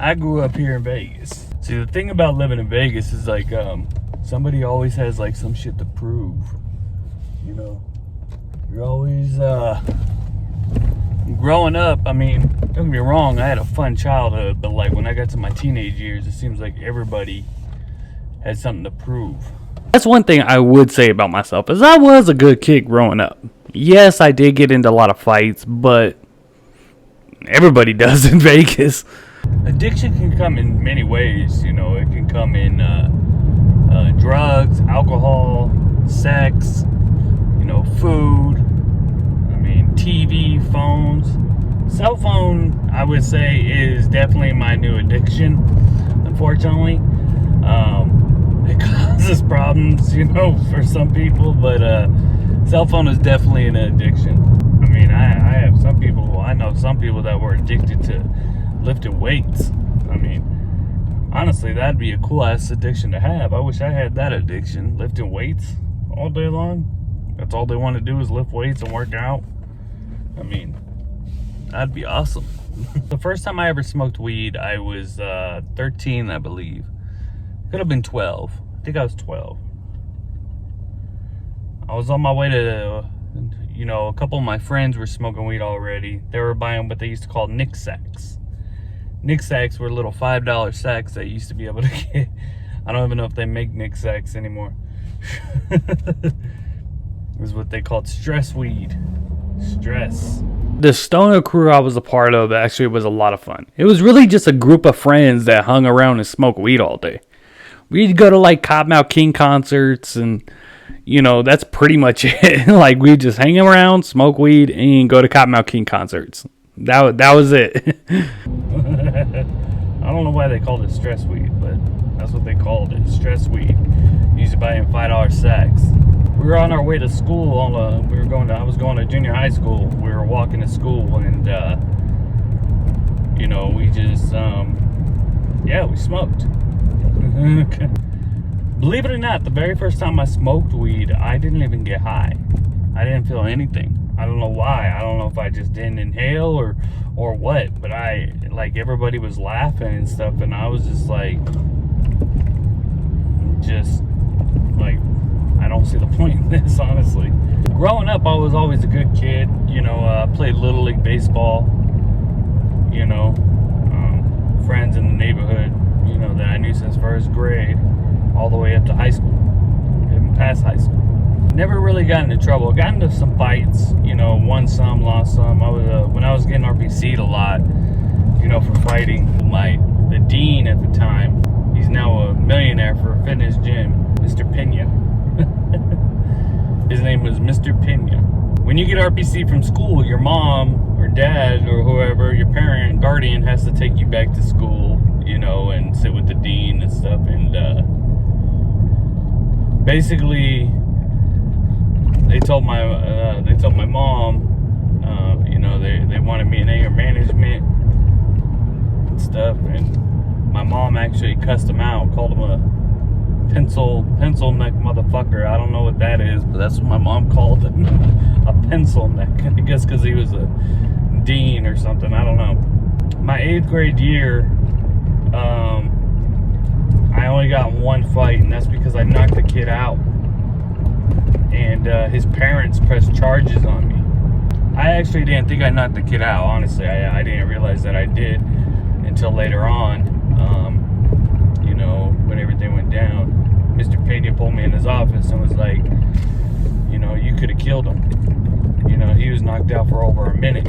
I grew up here in Vegas. See, the thing about living in Vegas is like, somebody always has like some shit to prove. You know, you're always, growing up, I mean, don't get me wrong, I had a fun childhood, but like when I got to my teenage years, it seems like everybody had something to prove. That's one thing I would say about myself, is I was a good kid growing up. Yes, I did get into a lot of fights, but everybody does in Vegas. Addiction can come in many ways, you know. It can come in drugs, alcohol, sex, you know, food, I mean, TV, phones. Cell phone, I would say, is definitely my new addiction, unfortunately. It causes problems, you know, for some people, but cell phone is definitely an addiction. I mean, I have some people, I know some people that were addicted to lifting weights. I mean, honestly, that'd be a cool ass addiction to have. I wish I had that addiction, lifting weights all day long. That's all they want to do is lift weights and work out. I mean, that'd be awesome. The first time I ever smoked weed, I was 13, I believe. Could have been 12. I think I was 12. I was on my way to, you know, a couple of my friends were smoking weed already. They were buying what they used to call Nick sacks. Nick sacks were little $5 sacks that you used to be able to get. I don't even know if they make Nick sacks anymore. It was what they called stress weed. Stress. The stoner crew I was a part of actually was a lot of fun. It was really just a group of friends that hung around and smoked weed all day. We'd go to like Cottonmouth King concerts, and you know, that's pretty much it. Like, we'd just hang around, smoke weed, and go to Cottonmouth King concerts. That was it. I don't know why they called it stress weed, but that's what they called it, stress weed. Used to buy in $5 sacks. We were on our way to school. I was going to junior high school. We were walking to school, and you know, we just we smoked. Believe it or not, the very first time I smoked weed, I didn't even get high. I didn't feel anything. I don't know why. I don't know if I just didn't inhale or what, but everybody was laughing and stuff, and I was just like, I don't see the point in this, honestly. Growing up, I was always a good kid. You know, I played Little League Baseball. You know, friends in the neighborhood, you know, that I knew since first grade all the way up to high school, even past high school. Never really got into trouble. Got into some fights, you know, won some, lost some. When I was getting RPC'd a lot, you know, for fighting. The dean at the time, he's now a millionaire for a fitness gym, Mr. Pena. His name was Mr. Pena. When you get RPC from school, your mom or dad or whoever, your parent, guardian, has to take you back to school, you know, and sit with the dean and stuff. And basically, they told my mom, you know, they wanted me in anger management and stuff. And my mom actually cussed him out, called him a pencil neck motherfucker. I don't know what that is, but that's what my mom called him. A pencil neck. I guess because he was a dean or something. I don't know. My 8th grade year, I only got one fight, and that's because I knocked the kid out, and his parents pressed charges on me. I actually didn't think I knocked the kid out, honestly. I didn't realize that I did until later on, you know, when everything went down. Mr. Pena pulled me in his office and was like, you know, you could have killed him. You know, he was knocked out for over a minute.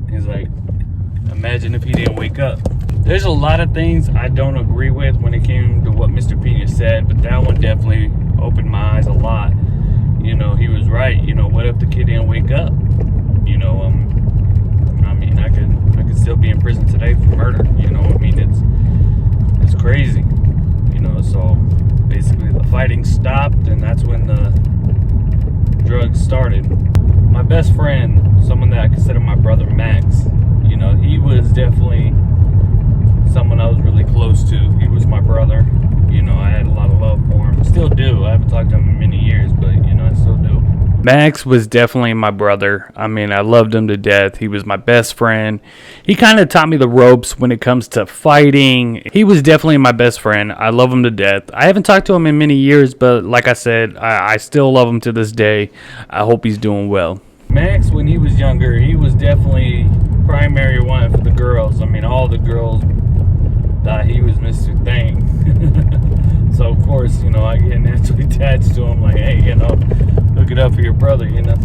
He's like, imagine if he didn't wake up. There's a lot of things I don't agree with when it came to what Mr. Pena said, but that one definitely opened my eyes a lot. You know, he was right. You know, what if the kid didn't wake up? You know, I mean, I could still be in prison today for murder. You know, I mean, it's crazy. You know, so basically the fighting stopped, and that's when the drugs started. My best friend, someone that I consider my brother, Max, you know, he was definitely someone I was really close to. He was my brother. You know, I had a lot of love for him. Still do. I haven't talked to him in many years, but, you know, I still do. Max was definitely my brother. I mean, I loved him to death. He was my best friend. He kind of taught me the ropes when it comes to fighting. He was definitely my best friend. I love him to death. I haven't talked to him in many years, but like I said, I still love him to this day. I hope he's doing well. Max, when he was younger, he was definitely primary one for the girls. I mean, all the girls thought he was Mr. Thing. So, of course, you know, I get naturally attached to him, like, hey, you know, look it up for your brother, you know.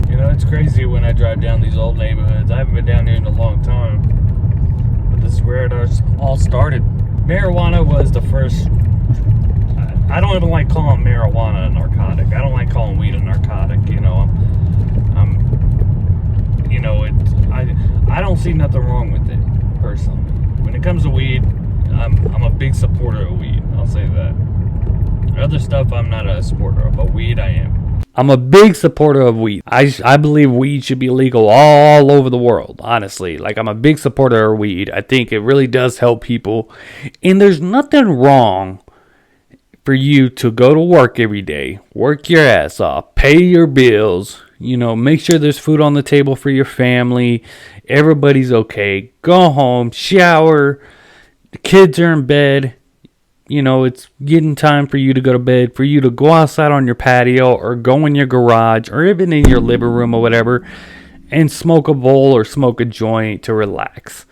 You know, it's crazy when I drive down these old neighborhoods. I haven't been down here in a long time, but this is where it all started. Marijuana was the first. I don't even like calling marijuana a narcotic. I don't like calling weed a narcotic, you know. You know, I don't see nothing wrong with it, personally. When it comes to weed, I'm a big supporter of weed. I'll say that. Other stuff I'm not a supporter of, but weed I am. I'm a big supporter of weed. I believe weed should be legal all over the world, honestly. Like, I'm a big supporter of weed. I think it really does help people. And there's nothing wrong for you to go to work every day, work your ass off, pay your bills, you know, make sure there's food on the table for your family, everybody's okay, go home, shower, the kids are in bed, you know, it's getting time for you to go to bed, for you to go outside on your patio or go in your garage or even in your living room or whatever and smoke a bowl or smoke a joint to relax.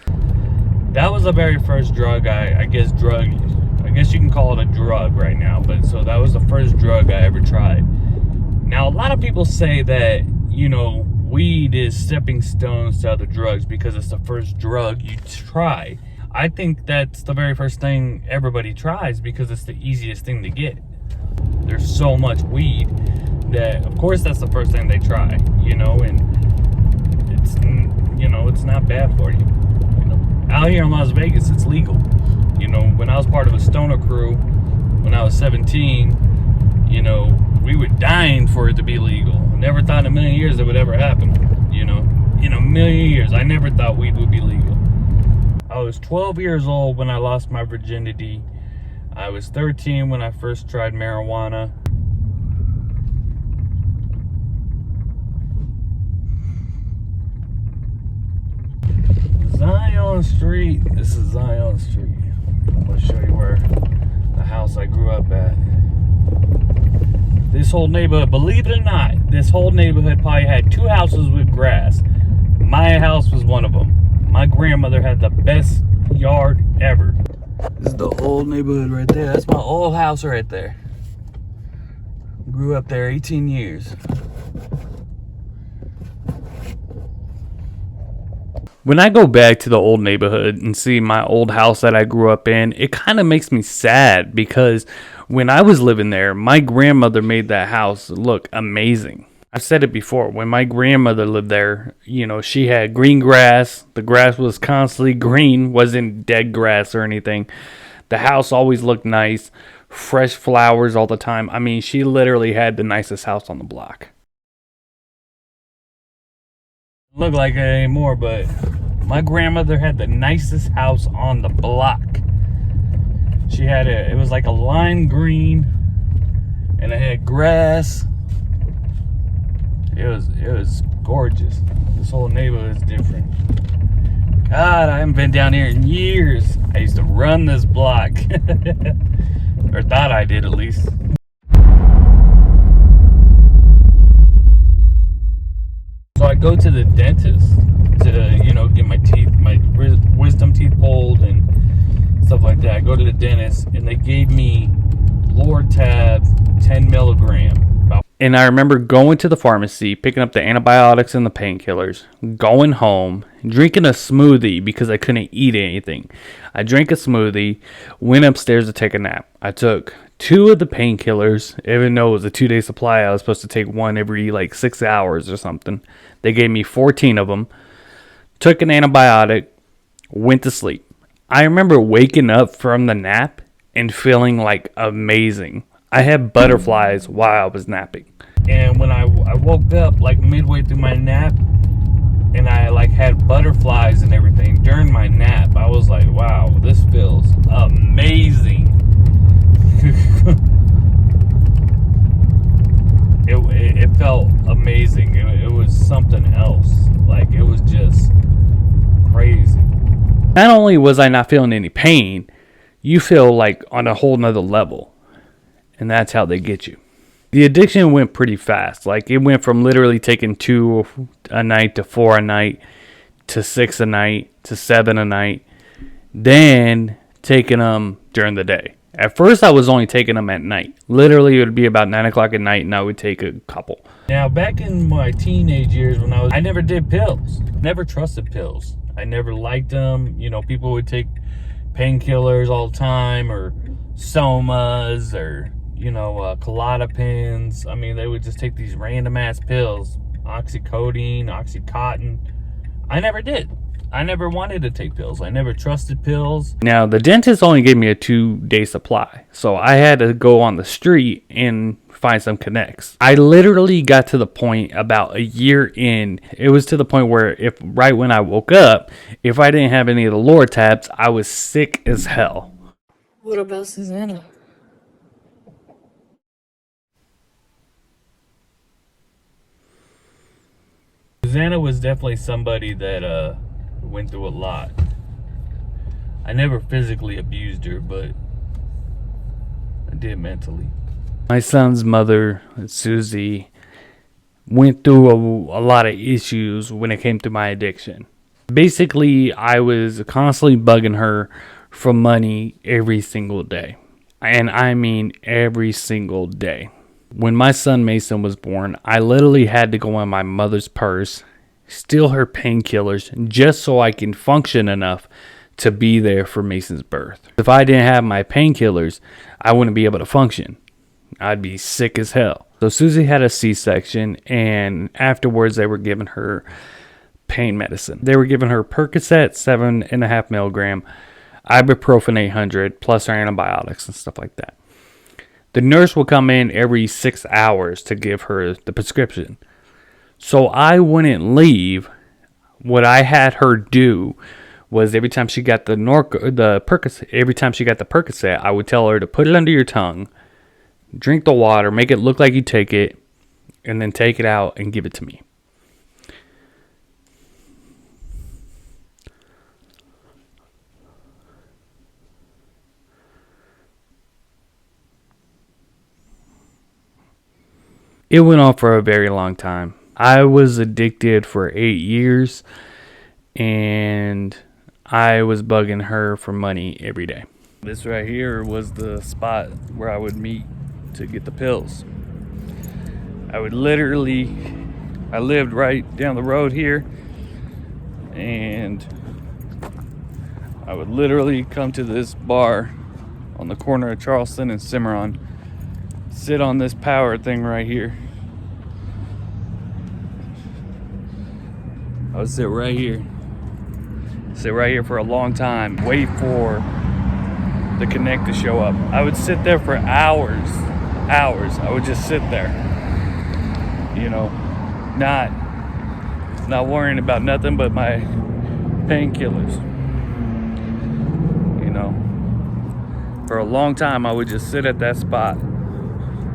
That was the very first drug I guess you can call it a drug right now, but so that was the first drug I ever tried. Now, a lot of people say that, you know, weed is stepping stones to other drugs because it's the first drug you try. I think that's the very first thing everybody tries because it's the easiest thing to get. There's so much weed that, of course, that's the first thing they try, you know, and it's, you know, it's not bad for you. You know, out here in Las Vegas, it's legal. You know, when I was part of a stoner crew, when I was 17, you know, we were dying for it to be legal. I never thought in a million years it would ever happen. You know, in a million years, I never thought weed would be legal. I was 12 years old when I lost my virginity. I was 13 when I first tried marijuana. Zion Street. This is Zion Street. I'm going to show you where the house I grew up at. This whole neighborhood, believe it or not, this whole neighborhood probably had 2 houses with grass. My house was one of them. My grandmother had the best yard ever. This is the old neighborhood right there. That's my old house right there. Grew up there 18 years. When I go back to the old neighborhood and see my old house that I grew up in, it kind of makes me sad because when I was living there, my grandmother made that house look amazing. I've said it before, when my grandmother lived there, you know, she had green grass. The grass was constantly green, wasn't dead grass or anything. The house always looked nice, fresh flowers all the time. I mean, she literally had the nicest house on the block. Look like it anymore, but my grandmother had the nicest house on the block. She had it was like a lime green, and it had grass. It was gorgeous. This whole neighborhood is different. God, I haven't been down here in years. I used to run this block, or thought I did at least. So I go to the dentist to, you know, get my teeth, my wisdom teeth pulled and stuff like that. I go to the dentist and they gave me Lortab 10 milligram. And I remember going to the pharmacy, picking up the antibiotics and the painkillers, going home, drinking a smoothie because I couldn't eat anything. I drank a smoothie, went upstairs to take a nap. I took 2 of the painkillers, even though it was a 2-day supply. I was supposed to take one every like 6 hours or something. They gave me 14 of them. Took an antibiotic, went to sleep. I remember waking up from the nap and feeling like amazing. I had butterflies while I was napping. And when I woke up like midway through my nap, and I like had butterflies and everything during my nap, I was like, wow, this feels amazing. it felt amazing. It was something else. Like, it was just crazy. Not only was I not feeling any pain, you feel like on a whole nother level. And that's how they get you. The addiction went pretty fast. Like, it went from literally taking 2 a night to 4 a night to 6 a night to 7 a night. Then taking them during the day. At first, I was only taking them at night. Literally, it would be about 9 o'clock at night, and I would take a couple. Now, back in my teenage years I never did pills. Never trusted pills. I never liked them. You know, people would take painkillers all the time, or Somas, or, you know, Klonopins. I mean, they would just take these random ass pills. Oxycodone, Oxycontin. I never did. I never wanted to take pills. I never trusted pills. Now, the dentist only gave me a 2-day supply, so I had to go on the street and find some connects. I literally got to the point about a year in. It was to the point where right when I woke up, if I didn't have any of the Lortabs, I was sick as hell. What about Susanna? Susanna was definitely somebody that went through a lot. I never physically abused her, but I did mentally. My son's mother, Susie, went through a lot of issues when it came to my addiction. Basically, I was constantly bugging her for money every single day. And I mean every single day. When my son Mason was born, I literally had to go in my mother's purse, steal her painkillers, just so I can function enough to be there for Mason's birth. If I didn't have my painkillers, I wouldn't be able to function. I'd be sick as hell. So Susie had a C-section, and afterwards they were giving her pain medicine. They were giving her Percocet 7.5 milligram, ibuprofen 800, plus her antibiotics and stuff like that. The nurse would come in every 6 hours to give her the prescription. So I wouldn't leave. What I had her do was every time she got the Percocet, I would tell her to put it under your tongue, drink the water, make it look like you take it, and then take it out and give it to me. It went on for a very long time. I was addicted for 8 years, and I was bugging her for money every day. This right here was the spot where I would meet to get the pills. I lived right down the road here, and I would literally come to this bar on the corner of Charleston and Cimarron, sit on this power thing right here. I would sit right here for a long time, wait for the Connect to show up. I would sit there for hours. I would just sit there, you know, not worrying about nothing but my painkillers. You know, for a long time I would just sit at that spot.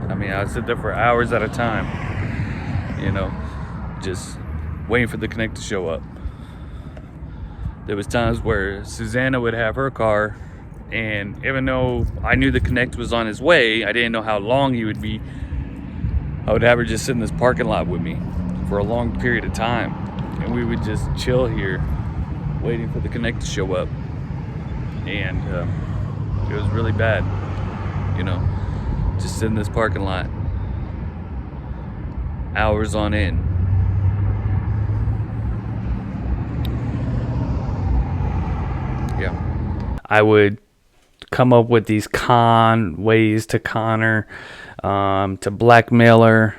I mean, I would sit there for hours at a time, you know, just waiting for the Connect to show up. There was times where Susanna would have her car, and even though I knew the Connect was on his way, I didn't know how long he would be. I would have her just sit in this parking lot with me for a long period of time, and we would just chill here waiting for the Connect to show up. And it was really bad, you know, just sit in this parking lot hours on end. Yeah, I would come up with these ways to con her, to blackmail her.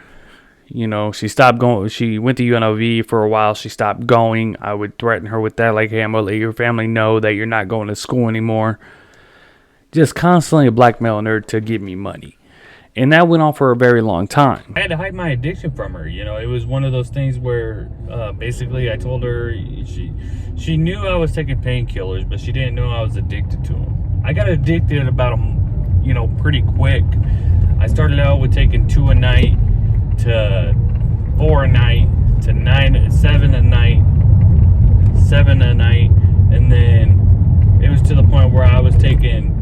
You know, she stopped going. She went to UNLV for a while. She stopped going. I would threaten her with that, like, hey, I'm gonna let your family know that you're not going to school anymore. Just constantly blackmailing her to give me money. And that went on for a very long time. I had to hide my addiction from her. You know, it was one of those things where basically I told her she knew I was taking painkillers, but she didn't know I was addicted to them. I got addicted about, you know, pretty quick. I started out with taking 2 a night, to 4 a night to 7 a night, 7 a night, and then it was to the point where I was taking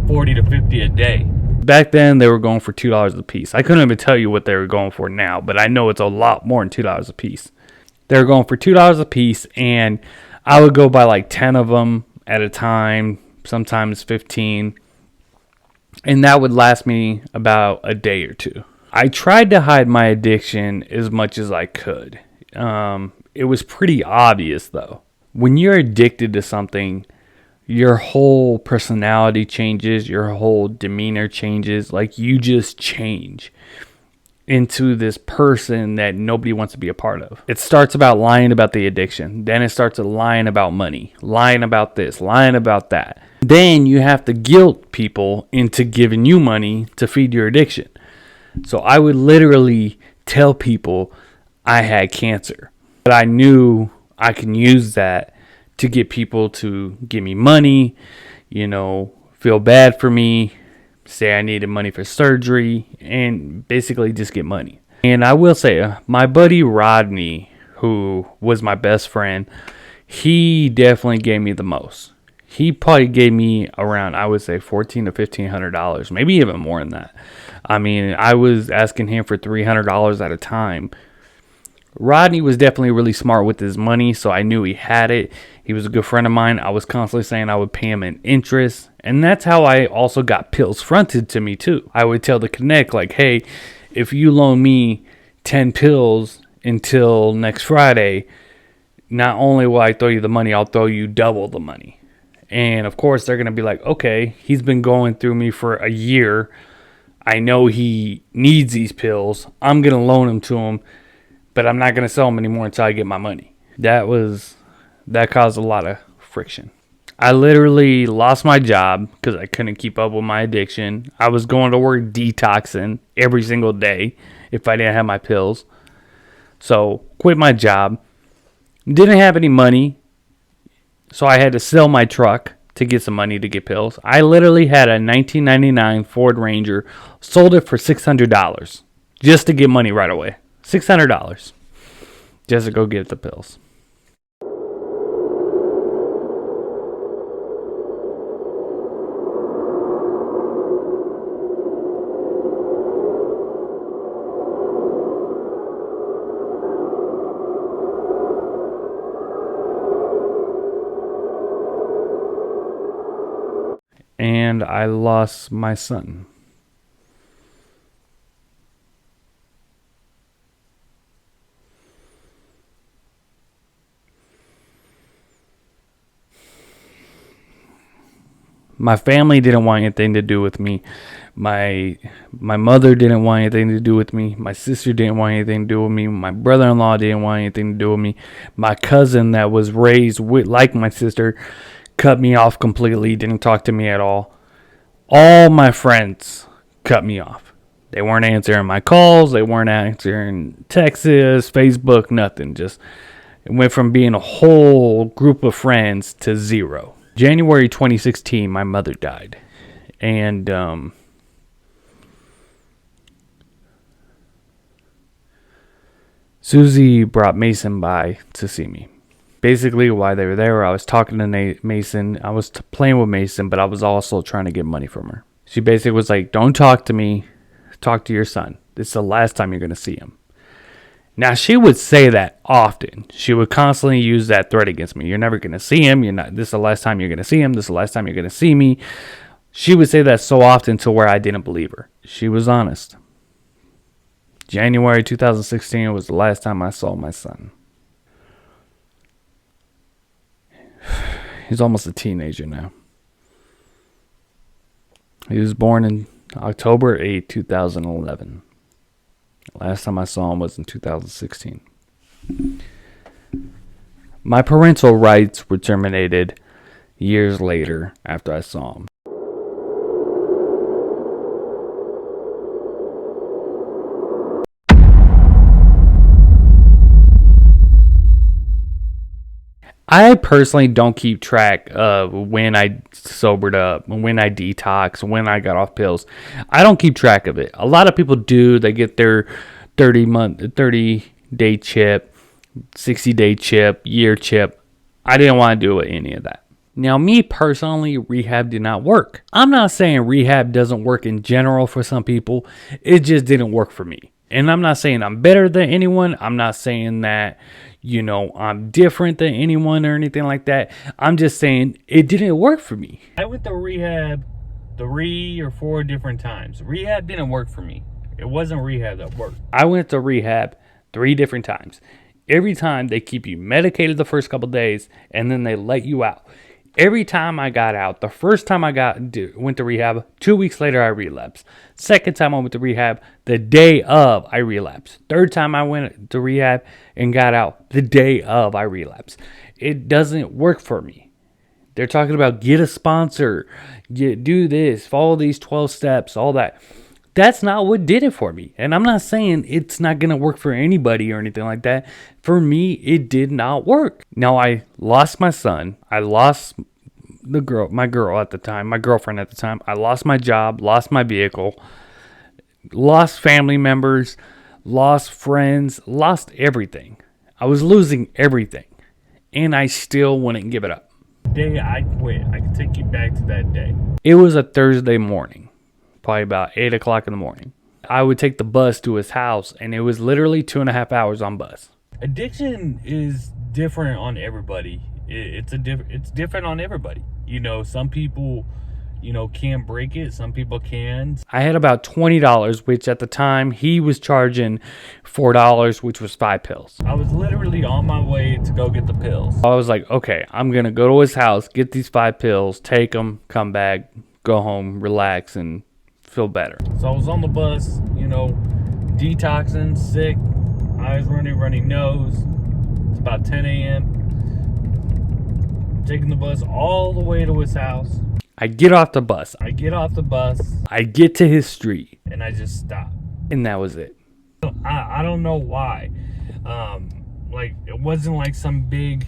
40 to 50 a day. Back then, they were going for $2 a piece. I couldn't even tell you what they were going for now, but I know it's a lot more than $2 a piece. They were going for $2 a piece, and I would go buy like 10 of them at a time, sometimes 15, and that would last me about a day or two. I tried to hide my addiction as much as I could. It was pretty obvious, though. When you're addicted to something, your whole personality changes, your whole demeanor changes. Like, you just change into this person that nobody wants to be a part of. It starts about lying about the addiction. Then it starts lying about money, lying about this, lying about that. Then you have to guilt people into giving you money to feed your addiction. So I would literally tell people I had cancer. But I knew I can use that to get people to give me money, feel bad for me, say I needed money for surgery, and basically just get money. And I will say, my buddy Rodney, who was my best friend, he definitely gave me the most. He probably gave me around, I would say, $1,400 to $1,500, maybe even more than that. I mean, I was asking him for $300 at a time. Rodney was definitely really smart with his money, so I knew he had it. He was a good friend of mine. I was constantly saying I would pay him in interest. And that's how I also got pills fronted to me, too. I would tell the Connect, like, hey, if you loan me 10 pills until next Friday, not only will I throw you the money, I'll throw you double the money. And, of course, they're going to be like, okay, he's been going through me for a year. I know he needs these pills. I'm going to loan them to him, but I'm not going to sell them anymore until I get my money. That caused a lot of friction. I literally lost my job because I couldn't keep up with my addiction. I was going to work detoxing every single day if I didn't have my pills. So, quit my job. Didn't have any money, so I had to sell my truck to get some money to get pills. I literally had a 1999 Ford Ranger, sold it for $600 just to get money right away. $600 just to go get the pills. And I lost my son. My family didn't want anything to do with me. My mother didn't want anything to do with me. My sister didn't want anything to do with me. My brother-in-law didn't want anything to do with me. My cousin that was raised like my sister cut me off completely, didn't talk to me at all. All my friends cut me off. They weren't answering my calls. They weren't answering texts, Facebook, nothing. Just it went from being a whole group of friends to zero. January 2016, my mother died. And Susie brought Mason by to see me. Basically, while they were there, I was talking to Mason. I was playing with Mason, but I was also trying to get money from her. She basically was like, don't talk to me. Talk to your son. This is the last time you're going to see him. Now, she would say that often. She would constantly use that threat against me. You're never going to see him. This is the last time you're going to see him. This is the last time you're going to see me. She would say that so often to where I didn't believe her. She was honest. January 2016 was the last time I saw my son. He's almost a teenager now. He was born in October 8, 2011. Last time I saw him was in 2016. My parental rights were terminated years later after I saw him. I personally don't keep track of when I sobered up, when I detox, when I got off pills. I don't keep track of it. A lot of people do. They get their 30-day chip, 60-day chip, year chip. I didn't want to do any of that. Now, me personally, rehab did not work. I'm not saying rehab doesn't work in general for some people. It just didn't work for me. And I'm not saying I'm better than anyone. I'm not saying that, I'm different than anyone or anything like that. I'm just saying it didn't work for me. I went to rehab 3 or 4 different times. Rehab didn't work for me. It wasn't rehab that worked. I went to rehab 3 different times. Every time they keep you medicated the first couple days and then they let you out. Every time I got out, the first time I went to rehab, 2 weeks later I relapsed. Second time I went to rehab, the day of I relapsed. Third time I went to rehab and got out, the day of I relapsed. It doesn't work for me. They're talking about get a sponsor, do this, follow these 12 steps, all that. That's not what did it for me. And I'm not saying it's not going to work for anybody or anything like that. For me, it did not work. Now, I lost my son. I lost my girlfriend at the time. I lost my job, lost my vehicle, lost family members, lost friends, lost everything. I was losing everything. And I still wouldn't give it up. The day I quit, I can take you back to that day. It was a Thursday morning. Probably about 8 o'clock in the morning. I would take the bus to his house, and it was literally 2.5 hours on bus. Addiction is different on everybody. It's different on everybody. Some people, can't break it. Some people can. I had about $20, which at the time he was charging $4, which was 5 pills. I was literally on my way to go get the pills. I was like, okay, I'm going to go to his house, get these 5 pills, take them, come back, go home, relax, and feel better. So I was on the bus, detoxing, sick, eyes running nose. It's about 10 a.m. Taking the bus all the way to his house. I get off the bus. I get to his street. And I just stop. And that was it. I don't know why. It wasn't like some big,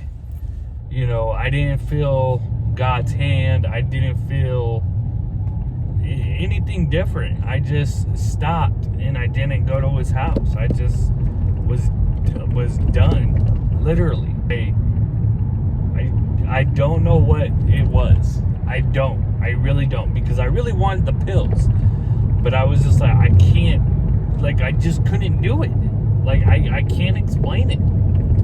I didn't feel God's hand. I didn't feel anything different. I just stopped and I didn't go to his house. I just was done, literally. I don't know what it was. I really don't, because I really wanted the pills, but I was just like, I can't, I just couldn't do it. I can't explain it.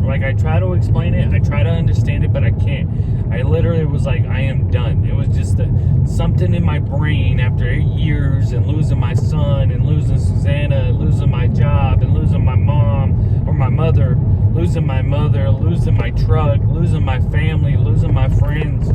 I try to explain it, I try to understand it, but I can't. I literally was like, I am done. It was just something in my brain after 8 years and losing my son and losing Susanna, losing my job and losing my mom or my mother, losing my truck, losing my family, losing my friends.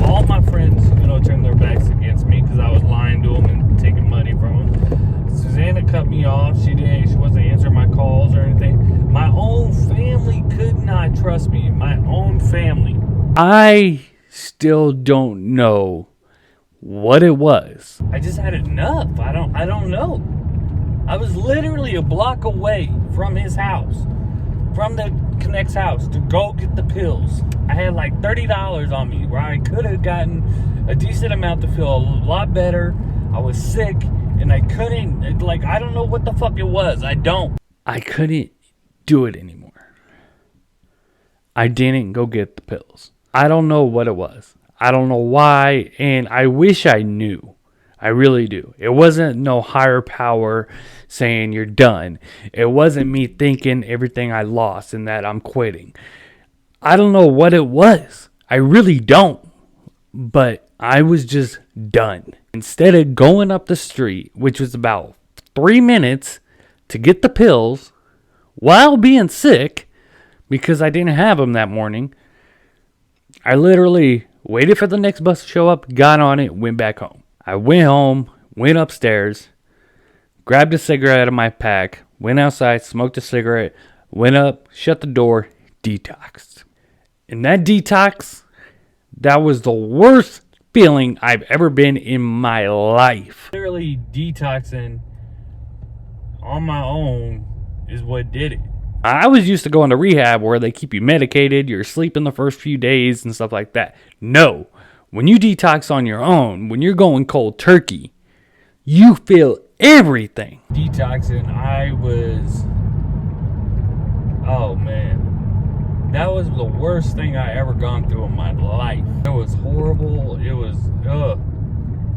All my friends, turned their backs against me because I was lying to them and taking money from them. Susanna cut me off. She wasn't answering my calls or anything. My own family could not trust me. My own family. I still don't know what it was. I just had enough. I don't know. I was literally a block away from his house, from the Connect's house, to go get the pills. I had like $30 on me, where I could have gotten a decent amount to feel a lot better. I was sick, and I couldn't, I don't know what the fuck it was. I couldn't do it anymore. I didn't go get the pills. I don't know what it was. I don't know why, and I wish I knew. I really do. It wasn't no higher power saying you're done. It wasn't me thinking everything I lost and that I'm quitting. I don't know what it was. I really don't. But I was just done. Instead of going up the street, which was about 3 minutes to get the pills while being sick, because I didn't have them that morning, I literally waited for the next bus to show up, got on it, went back home. I went home, went upstairs, grabbed a cigarette out of my pack, went outside, smoked a cigarette, went up, shut the door, detoxed. And that detox, that was the worst feeling I've ever been in my life. Literally detoxing on my own is what did it. I was used to going to rehab where they keep you medicated, you're sleeping the first few days and stuff like that. No, when you detox on your own, when you're going cold turkey, you feel everything. Detoxing, oh man, that was the worst thing I ever gone through in my life. It was horrible. It was,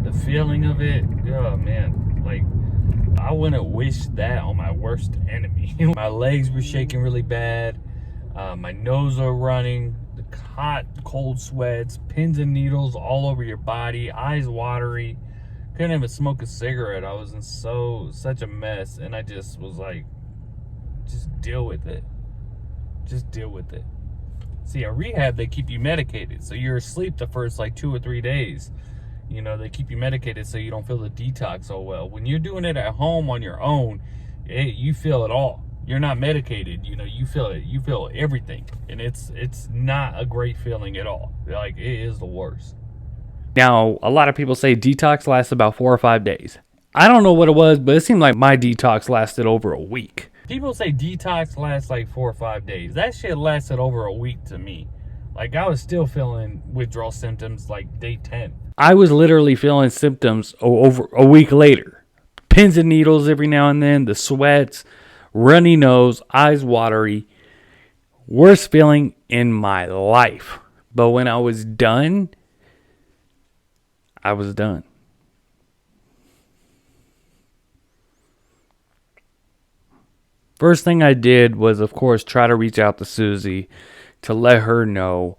the feeling of it, oh man, like, I wouldn't wish that on my worst enemy. My legs were shaking really bad. My nose was running. The hot, cold sweats, pins and needles all over your body, eyes watery. Couldn't even smoke a cigarette. I was in such a mess, and I just was like, just deal with it. Just deal with it. See, at rehab, they keep you medicated, so you're asleep the first like 2 or 3 days. You know, they keep you medicated so you don't feel the detox so well. When you're doing it at home on your own, you feel it all. You're not medicated. You know, you feel it. You feel everything. And it's not a great feeling at all. Like, it is the worst. Now, a lot of people say detox lasts about 4 or 5 days. I don't know what it was, but it seemed like my detox lasted over a week. People say detox lasts like 4 or 5 days. That shit lasted over a week to me. Like, I was still feeling withdrawal symptoms like day 10. I was literally feeling symptoms over a week later. Pins and needles every now and then, the sweats, runny nose, eyes watery. Worst feeling in my life. But when I was done, I was done. First thing I did was, of course, try to reach out to Susie to let her know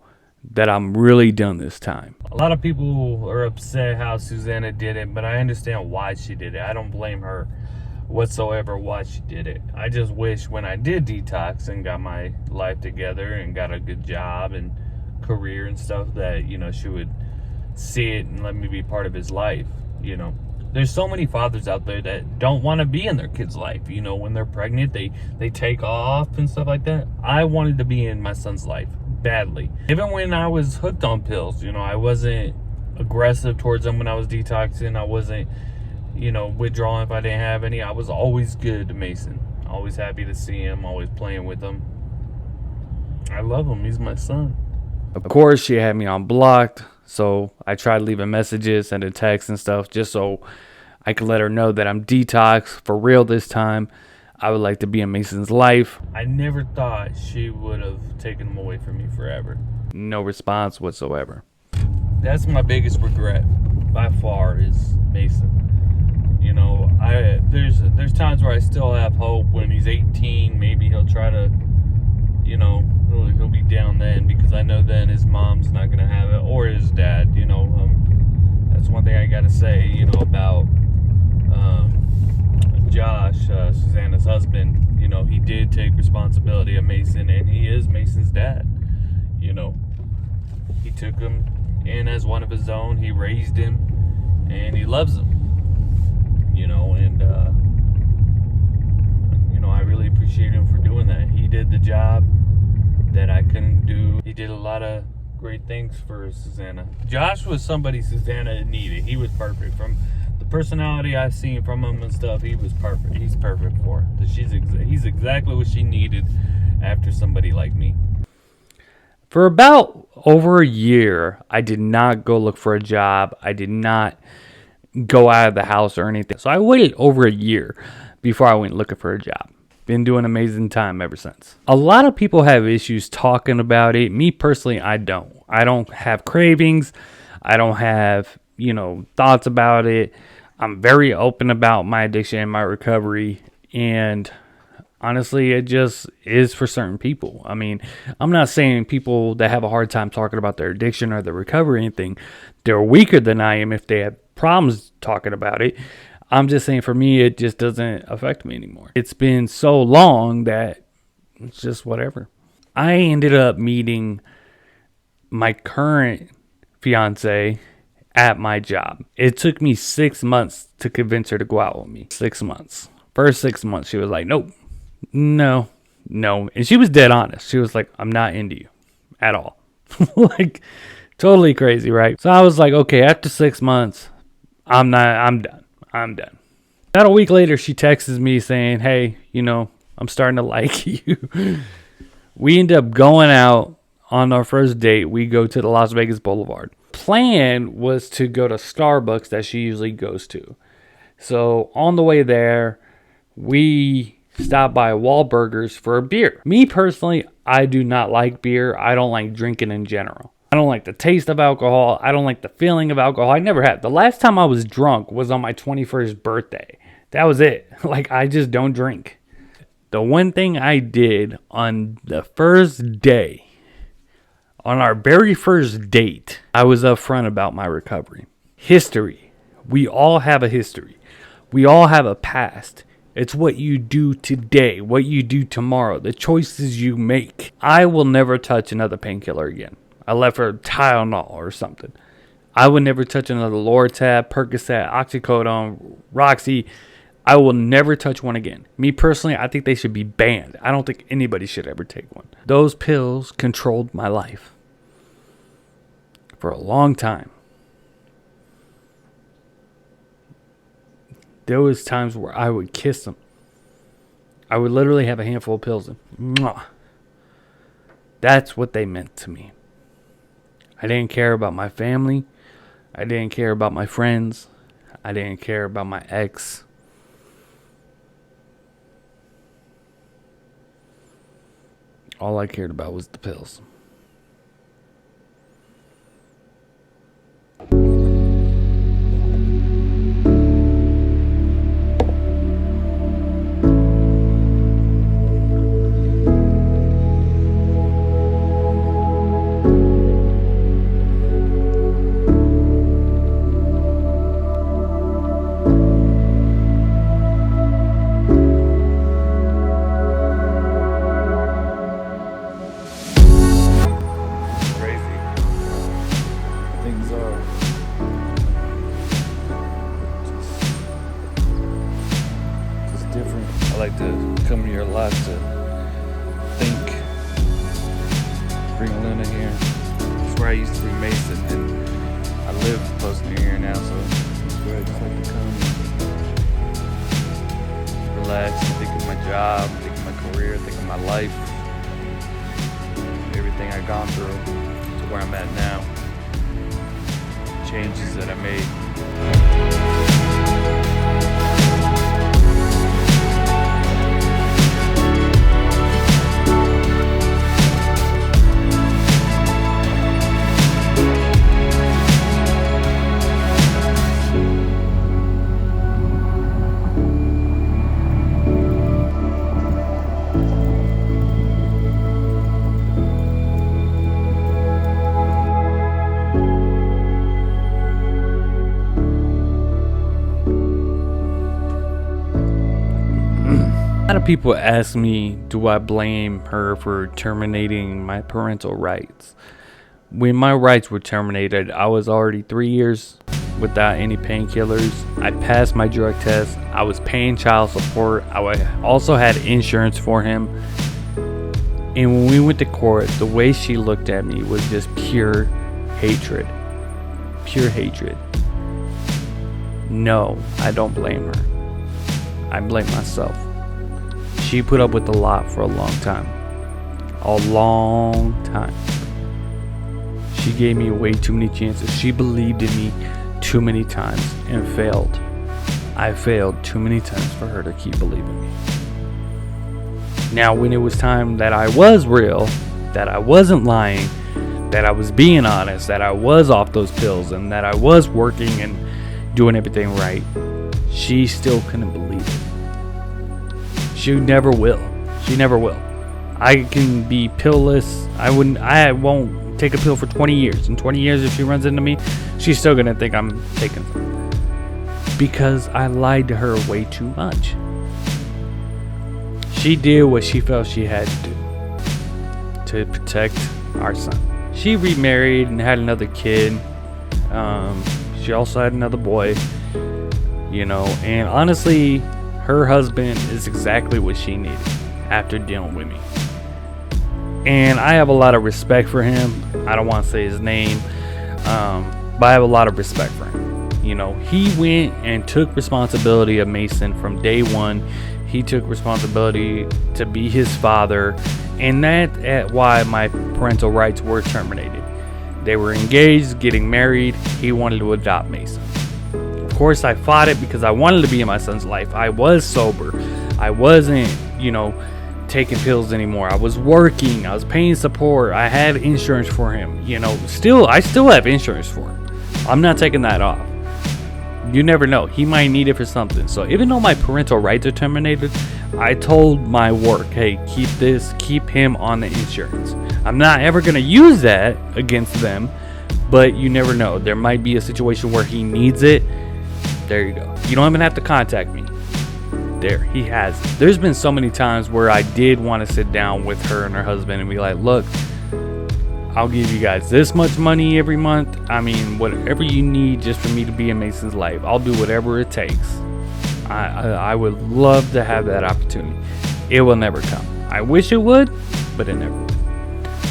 that I'm really done this time. A lot of people are upset how Susanna did it, but I understand why she did it. I don't blame her whatsoever why she did it. I just wish when I did detox and got my life together and got a good job and career and stuff that, you know, she would see it and let me be part of his life, you know. There's so many fathers out there that don't want to be in their kid's life. You know, when they're pregnant, they take off and stuff like that. I wanted to be in my son's life badly. Even when I was hooked on pills, you know, I wasn't aggressive towards them when I was detoxing. I wasn't, you know, withdrawing if I didn't have any. I was always good to Mason. Always happy to see him, always playing with him. I love him. He's my son. Of course, she had me on blocked, so I tried leaving messages, sending texts and stuff just so I could let her know that I'm detox for real this time. I would like to be in Mason's life. I never thought she would have taken him away from me forever. No response whatsoever. That's my biggest regret by far is Mason. You know, there's times where I still have hope when he's 18. Maybe he'll try to, you know, he'll be down then, because I know then his mom's not gonna have it, or his dad. You know, that's one thing I gotta say. You know, about Josh, Susanna's husband. You know, he did take responsibility of Mason, and he is Mason's dad. You know, he took him in as one of his own. He raised him, and he loves him. You know, and you know, I really appreciate him for doing that. He did the job that I couldn't do. He did a lot of great things for Susanna. Josh was somebody Susanna needed. He was perfect. From the personality I've seen from him and stuff, he was perfect. He's perfect for her. He's exactly what she needed after somebody like me. For about over a year, I did not go look for a job. I did not go out of the house or anything. So I waited over a year before I went looking for a job. Been doing an amazing time ever since. A lot of people have issues talking about it. Me personally, I don't. I don't have cravings. I don't have, you know, thoughts about it. I'm very open about my addiction and my recovery. And honestly, it just is for certain people. I mean, I'm not saying people that have a hard time talking about their addiction or their recovery or anything, they're weaker than I am if they have problems talking about it. I'm just saying for me, it just doesn't affect me anymore. It's been so long that it's just whatever. I ended up meeting my current fiance at my job. It took me 6 months to convince her to go out with me. 6 months. First 6 months, she was like, nope, no. And she was dead honest. She was like, I'm not into you at all. Like, totally crazy, right? So I was like, okay, after 6 months, I'm done. About a week later, she texts me saying, hey, you know, I'm starting to like you. We end up going out on our first date. We go to the Las Vegas Boulevard. Plan was to go to Starbucks that she usually goes to. So on the way there, we stopped by Wahlburgers for a beer. Me personally, I do not like beer. I don't like drinking in general. I don't like the taste of alcohol. I don't like the feeling of alcohol. I never had. The last time I was drunk was on my 21st birthday. That was it. Like, I just don't drink. The one thing I did on the first day, on our very first date, I was upfront about my recovery. History. We all have a history. We all have a past. It's what you do today, what you do tomorrow, the choices you make. I will never touch another painkiller again. I left for Tylenol or something. I would never touch another Lortab, Percocet, Oxycodone, Roxy. I will never touch one again. Me personally, I think they should be banned. I don't think anybody should ever take one. Those pills controlled my life for a long time. There was times where I would kiss them. I would literally have a handful of pills and mwah. That's what they meant to me. I didn't care about my family. I didn't care about my friends. I didn't care about my ex. All I cared about was the pills. I like to come here a lot to think. Bring Luna here. It's where I used to be Mason, and I live close near here now, so it's where I just like to come, relax, think of my job, think of my career, think of my life, everything I've gone through to where I'm at now, changes that I made. A lot of people ask me, do I blame her for terminating my parental rights? When my rights were terminated, I was already 3 years without any painkillers. I passed my drug test. I was paying child support. I also had insurance for him. And when we went to court, the way she looked at me was just pure hatred. Pure hatred. No, I don't blame her. I blame myself. She put up with a lot for a long time. A long time. She gave me way too many chances. She believed in me too many times and failed. I failed too many times for her to keep believing me. Now, when it was time that I was real, that I wasn't lying, that I was being honest, that I was off those pills, and that I was working and doing everything right, she still couldn't believe it. She never will. She never will. I can be pillless. I won't take a pill for 20 years. In 20 years, if she runs into me, she's still going to think I'm taking them. Because I lied to her way too much. She did what she felt she had to do to protect our son. She remarried and had another kid. She also had another boy. And honestly, her husband is exactly what she needed after dealing with me. And I have a lot of respect for him. I don't want to say his name, but I have a lot of respect for him. He went and took responsibility of Mason from day one. He took responsibility to be his father, and that's why my parental rights were terminated. They were engaged, getting married. He wanted to adopt Mason. Of course, I fought it because I wanted to be in my son's life. I was sober. I wasn't, taking pills anymore. I was working. I was paying support. I had insurance for him. I still have insurance for him. I'm not taking that off. You never know. He might need it for something. So even though my parental rights are terminated, I told my work, hey, keep him on the insurance. I'm not ever going to use that against them, but you never know. There might be a situation where he needs it. There you go. You don't even have to contact me. There, he has it. There's been so many times where I did want to sit down with her and her husband and be like, look, I'll give you guys this much money every month. I mean, whatever you need just for me to be in Mason's life. I'll do whatever it takes. I would love to have that opportunity. It will never come. I wish it would, but it never would.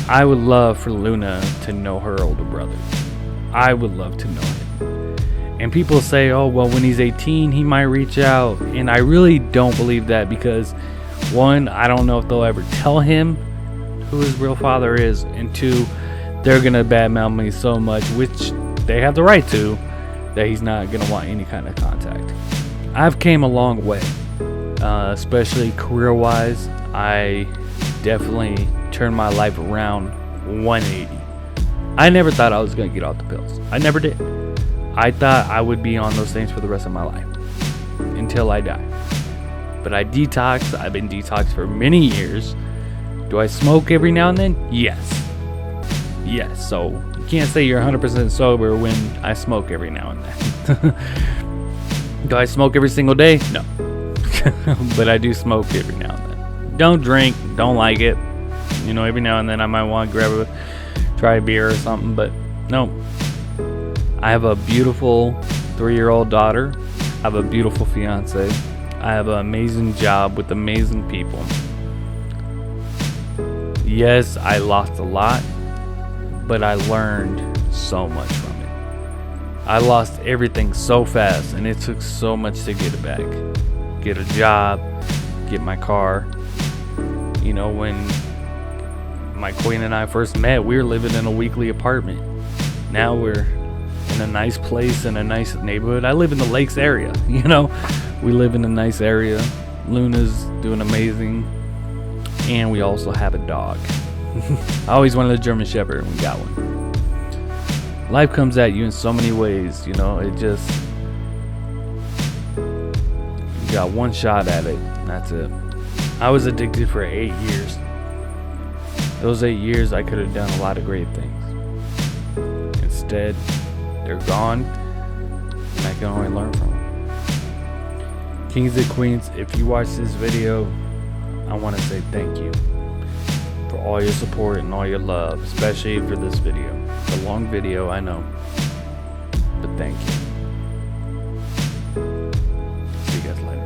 I would love for Luna to know her older brother. I would love to know him. And people say, oh, well, when he's 18, he might reach out. And I really don't believe that because, one, I don't know if they'll ever tell him who his real father is, and two, they're gonna badmouth me so much, which they have the right to, that he's not gonna want any kind of contact. I've came a long way, especially career-wise. I definitely turned my life around 180. I never thought I was gonna get off the pills. I never did. I thought I would be on those things for the rest of my life until I die. But I detoxed. I've been detoxed for many years. Do I smoke every now and then? Yes. So you can't say you're 100% sober when I smoke every now and then. Do I smoke every single day? No. But I do smoke every now and then. Don't drink. Don't like it. Every now and then I might want to try a beer or something, but no. I have a beautiful 3-year-old daughter. I have a beautiful fiance. I have an amazing job with amazing people. Yes, I lost a lot, but I learned so much from it. I lost everything so fast, and it took so much to get it back. Get a job, get my car. When my queen and I first met, we were living in a weekly apartment. Now we're in a nice place, in a nice neighborhood. I live in the Lakes area, We live in a nice area. Luna's doing amazing. And we also have a dog. I always wanted a German Shepherd, and we got one. Life comes at you in so many ways, you got one shot at it, and that's it. I was addicted for 8 years. Those 8 years, I could have done a lot of great things. Instead, they're gone, and I can only learn from them. Kings and Queens, if you watch this video, I want to say thank you for all your support and all your love, especially for this video. It's a long video, I know, but thank you. See you guys later.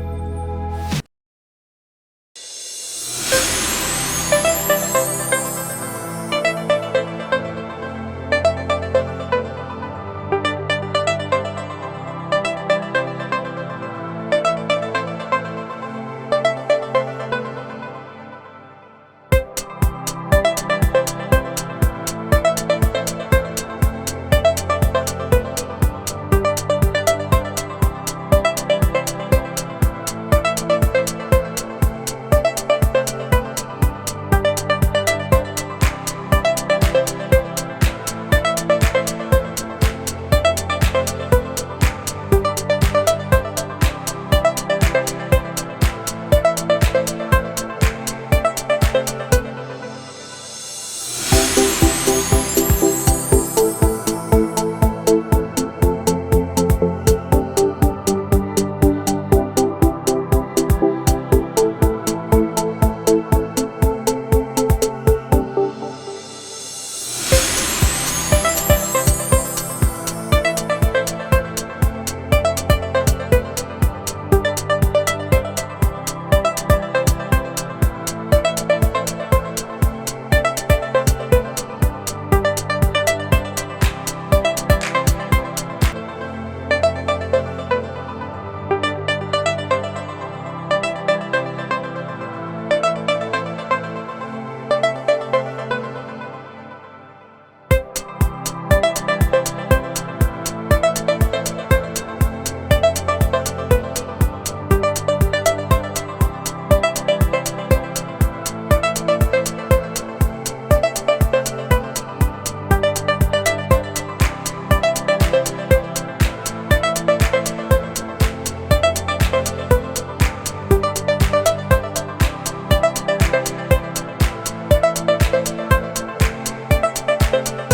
Bye.